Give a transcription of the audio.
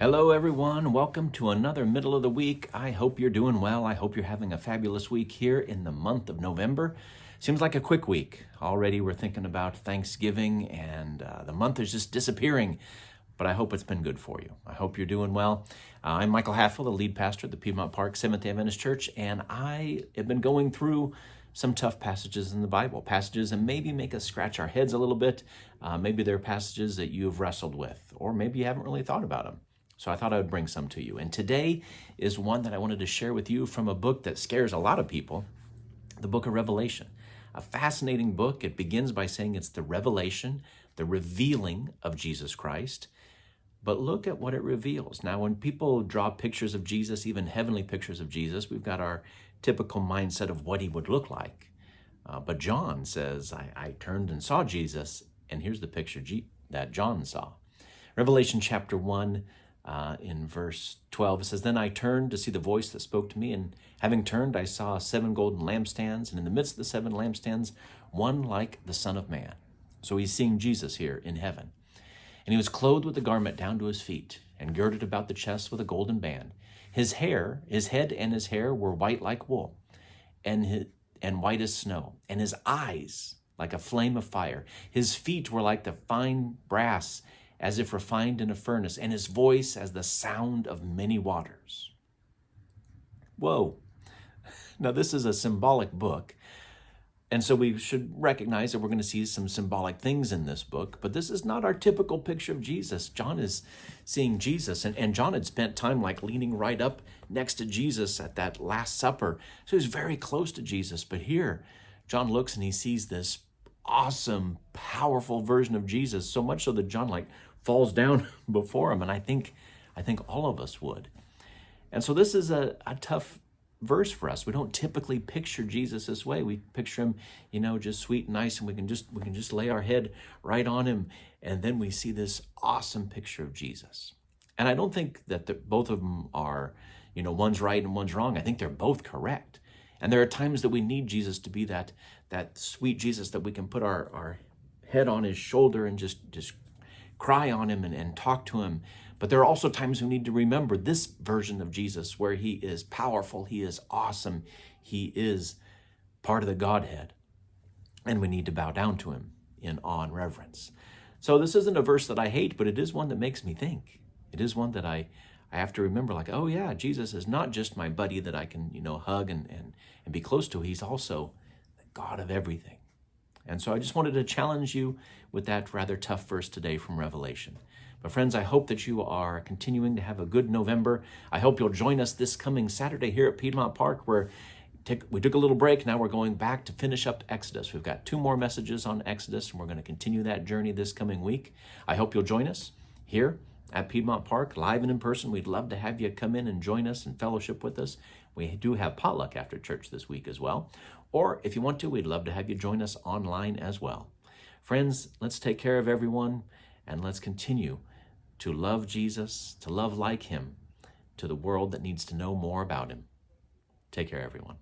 Hello, everyone. Welcome to another middle of the week. I hope you're doing well. I hope you're having a fabulous week here in the month of November. Seems like a quick week. Already we're thinking about Thanksgiving and the month is just disappearing, but I hope it's been good for you. I hope you're doing well. I'm Michael Hatfield, the lead pastor at the Piedmont Park Seventh-day Adventist Church, and I have been going through some tough passages in the Bible, passages that maybe make us scratch our heads a little bit. Maybe they're passages that you've wrestled with, or maybe you haven't really thought about them. So I thought I would bring some to you. And today is one that I wanted to share with you from a book that scares a lot of people, the book of Revelation. A fascinating book. It begins by saying it's the revelation, the revealing of Jesus Christ. But look at what it reveals. Now, when people draw pictures of Jesus, even heavenly pictures of Jesus, we've got our typical mindset of what he would look like. But John says, I turned and saw Jesus, and here's the picture that John saw. Revelation chapter 1, in verse 12, it says, Then I turned to see the voice that spoke to me, and having turned, I saw 7 golden lampstands, and in the midst of the 7 lampstands, one like the Son of Man. So he's seeing Jesus here in heaven. And he was clothed with a garment down to his feet, and girded about the chest with a golden band. His head and his hair were white like wool, and white as snow, and his eyes like a flame of fire. His feet were like the fine brass, as if refined in a furnace, and his voice as the sound of many waters. Whoa. Now, this is a symbolic book, and so we should recognize that we're going to see some symbolic things in this book, but this is not our typical picture of Jesus. John is seeing Jesus, and John had spent time like leaning right up next to Jesus at that Last Supper, so he's very close to Jesus. But here, John looks and he sees this awesome, powerful version of Jesus, so much so that John falls down before him, and I think all of us would. And so this is a tough verse for us. We don't typically picture Jesus this way. We picture him, just sweet and nice, and we can just lay our head right on him, and then we see this awesome picture of Jesus. And I don't think that both of them are, one's right and one's wrong. I think they're both correct. And there are times that we need Jesus to be that sweet Jesus that we can put our head on his shoulder and just cry on him and talk to him. But there are also times we need to remember this version of Jesus where he is powerful, he is awesome, he is part of the Godhead. And we need to bow down to him in awe and reverence. So this isn't a verse that I hate, but it is one that makes me think. It is one that I have to remember, oh yeah, Jesus is not just my buddy that I can, hug and be close to. He's also the God of everything. And so I just wanted to challenge you with that rather tough verse today from Revelation. But friends, I hope that you are continuing to have a good November. I hope you'll join us this coming Saturday here at Piedmont Park, where we took a little break. Now we're going back to finish up Exodus. We've got 2 more messages on Exodus, and we're going to continue that journey this coming week. I hope you'll join us here at Piedmont Park, live and in person. We'd love to have you come in and join us and fellowship with us. We do have potluck after church this week as well. Or if you want to, we'd love to have you join us online as well. Friends, let's take care of everyone, and let's continue to love Jesus, to love like him, to the world that needs to know more about him. Take care, everyone.